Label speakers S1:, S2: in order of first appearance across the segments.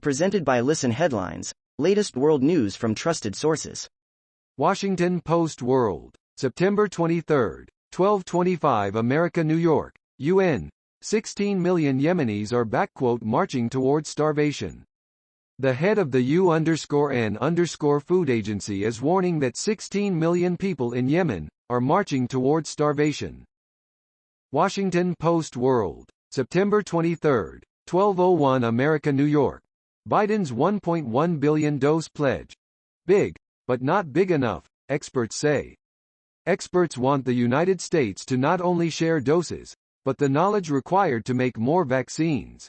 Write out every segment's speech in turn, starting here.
S1: Presented by Listen Headlines, latest world news from trusted sources.
S2: Washington Post World, September 23, 12:25 America, New York, UN. 16 million Yemenis are "marching towards starvation." The head of the UN_Food Agency is warning that 16 million people in Yemen are marching towards starvation. Washington Post World, September 23, 12:01 America, New York. Biden's 1.1 billion dose pledge. Big, but not big enough, experts say. Experts want the United States to not only share doses, but the knowledge required to make more vaccines.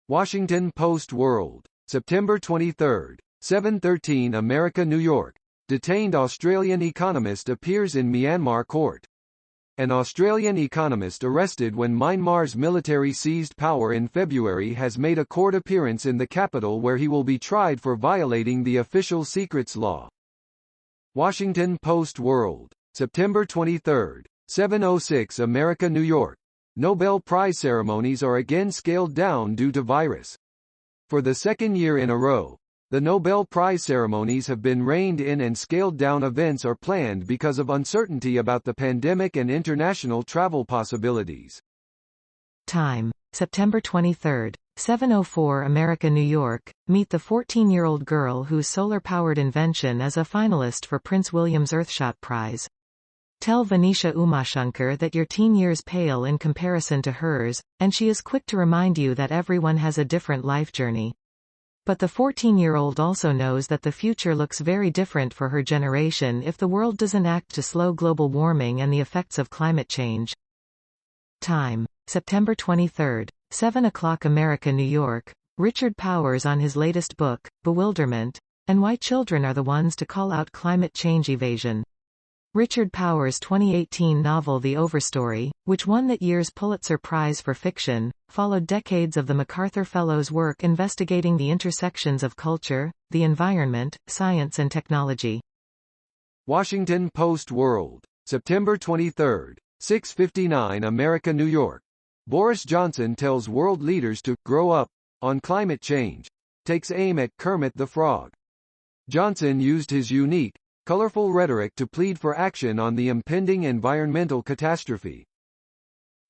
S2: Washington Post World, September 23, 7:13 America, New York. Detained Australian economist appears in Myanmar court. An Australian economist arrested when Myanmar's military seized power in February has made a court appearance in the capital where he will be tried for violating the official secrets law. Washington Post World, September 23, 7:06 America, New York. Nobel Prize ceremonies are again scaled down due to virus. For the second year in a row, the Nobel Prize ceremonies have been reined in and scaled down. Events are planned because of uncertainty about the pandemic and international travel possibilities.
S3: Time, September 23, 7:04 America, New York. Meet the 14-year-old girl whose solar-powered invention is a finalist for Prince William's Earthshot Prize. Tell Venetia Umashankar that your teen years pale in comparison to hers, and she is quick to remind you that everyone has a different life journey. But the 14-year-old also knows that the future looks very different for her generation if the world doesn't act to slow global warming and the effects of climate change. Time, September 23, 7 o'clock America, New York. Richard Powers on his latest book, Bewilderment, and Why Children Are the Ones to Call Out Climate Change Evasion. Richard Powers' 2018 novel The Overstory, which won that year's Pulitzer Prize for Fiction, followed decades of the MacArthur Fellows' work investigating the intersections of culture, the environment, science and technology.
S2: Washington Post World, September 23, 6:59 America, New York. Boris Johnson tells world leaders to "grow up" on climate change, takes aim at Kermit the Frog. Johnson used his unique, colorful rhetoric to plead for action on the impending environmental catastrophe.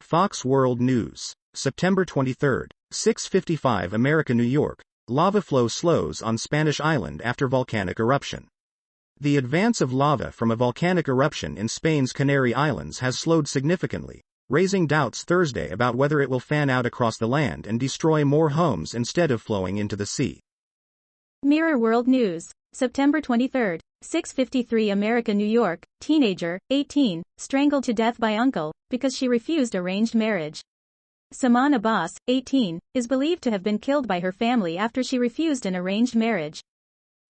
S4: Fox World News, September 23, 6:55 America, New York. Lava flow slows on Spanish island after volcanic eruption. The advance of lava from a volcanic eruption in Spain's Canary Islands has slowed significantly, raising doubts Thursday about whether it will fan out across the land and destroy more homes instead of flowing into the sea.
S5: Mirror World News, September 23, 6:53 America, New York. Teenager, 18, strangled to death by uncle, because she refused arranged marriage. Saman Abbas, 18, is believed to have been killed by her family after she refused an arranged marriage.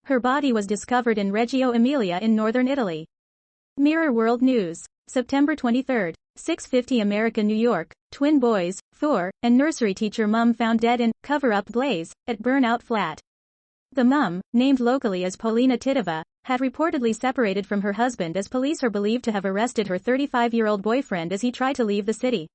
S5: Her body was discovered in Reggio Emilia in northern Italy. Mirror World News, September 23, 6:50 America, New York. Twin boys, Thor, and nursery teacher mum found dead in cover-up blaze at burnout flat. The mum, named locally as Polina Titova, had reportedly separated from her husband as police are believed to have arrested her 35-year-old boyfriend as he tried to leave the city.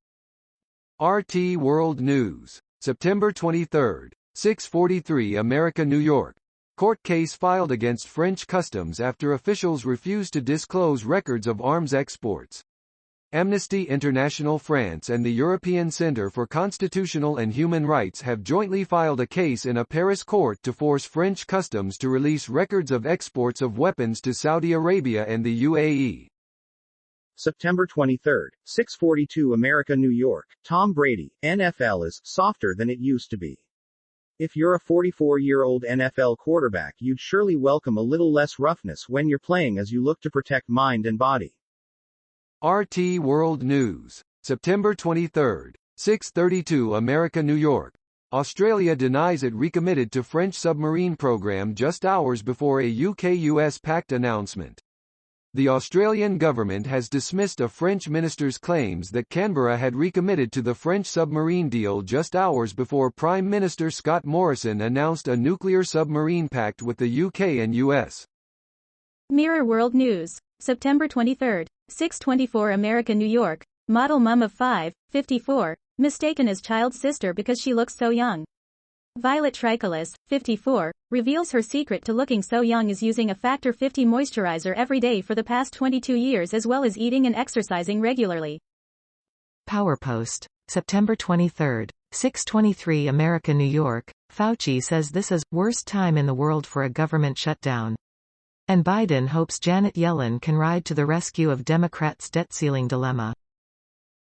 S2: RT World News, September 23, 6:43 America, New York. Court case filed against French customs after officials refused to disclose records of arms exports. Amnesty International France and the European Centre for Constitutional and Human Rights have jointly filed a case in a Paris court to force French customs to release records of exports of weapons to Saudi Arabia and the UAE.
S4: September 23, 6:42 America, New York. Tom Brady, NFL is softer than it used to be. If you're a 44-year-old NFL quarterback, you'd surely welcome a little less roughness when you're playing as you look to protect mind and body.
S2: RT World News, September 23, 6:32 America, New York. Australia denies it recommitted to French submarine program just hours before a UK-US pact announcement. The Australian government has dismissed a French minister's claims that Canberra had recommitted to the French submarine deal just hours before Prime Minister Scott Morrison announced a nuclear submarine pact with the UK and US.
S5: Mirror World News, September 23, 6:24 America, New York. Model mum of 5, 54, mistaken as child's sister because she looks so young. Violet Tricholis, 54, reveals her secret to looking so young is using a Factor 50 moisturizer every day for the past 22 years as well as eating and exercising regularly.
S3: PowerPost, September 23, 6:23 America, New York. Fauci says this is worst time in the world for a government shutdown. And Biden hopes Janet Yellen can ride to the rescue of Democrats' debt ceiling dilemma.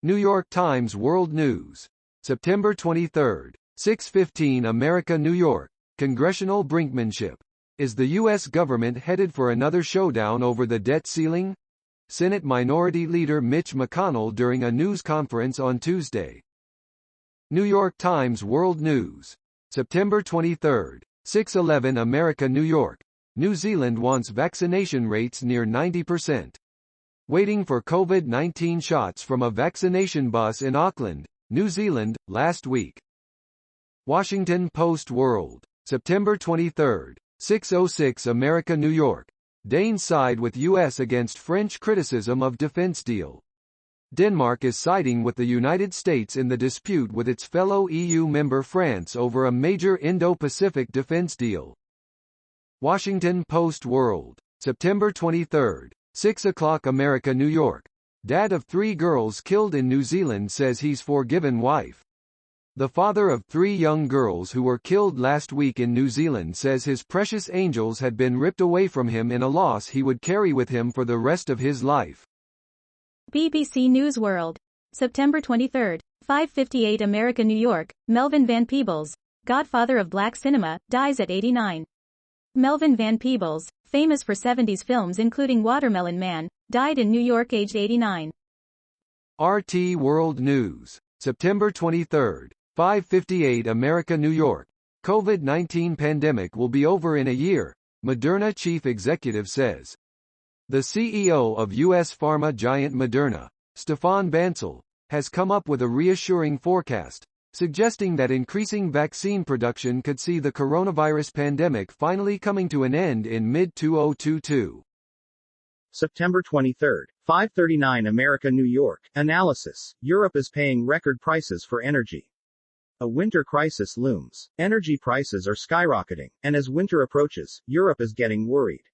S2: New York Times World News, September 23, 6:15 America, New York. Congressional brinkmanship. Is the U.S. government headed for another showdown over the debt ceiling? Senate Minority Leader Mitch McConnell during a news conference on Tuesday. New York Times World News, September 23, 6:11 America, New York. New Zealand wants vaccination rates near 90%. Waiting for COVID-19 shots from a vaccination bus in Auckland, New Zealand, last week. Washington Post World, September 23, 6:06 America, New York. Danes side with U.S. against French criticism of defense deal. Denmark is siding with the United States in the dispute with its fellow EU member France over a major Indo-Pacific defense deal. Washington Post World, September 23, 6 o'clock America, New York. Dad of 3 girls killed in New Zealand says he's forgiven wife. The father of 3 young girls who were killed last week in New Zealand says his precious angels had been ripped away from him in a loss he would carry with him for the rest of his life.
S5: BBC News World, September 23, 5:58 America, New York. Melvin Van Peebles, godfather of black cinema, dies at 89. Melvin Van Peebles, famous for 70s films including Watermelon Man, died in New York aged 89.
S2: RT World News, September 23, 5:58 America, New York. COVID-19 pandemic will be over in a year, Moderna chief executive says. The CEO of U.S. pharma giant Moderna, Stefan Bancel, has come up with a reassuring forecast, suggesting that increasing vaccine production could see the coronavirus pandemic finally coming to an end in mid-2022.
S4: September 23, 5:39 America, New York. Analysis. Europe is paying record prices for energy. A winter crisis looms. Energy prices are skyrocketing, and as winter approaches, Europe is getting worried.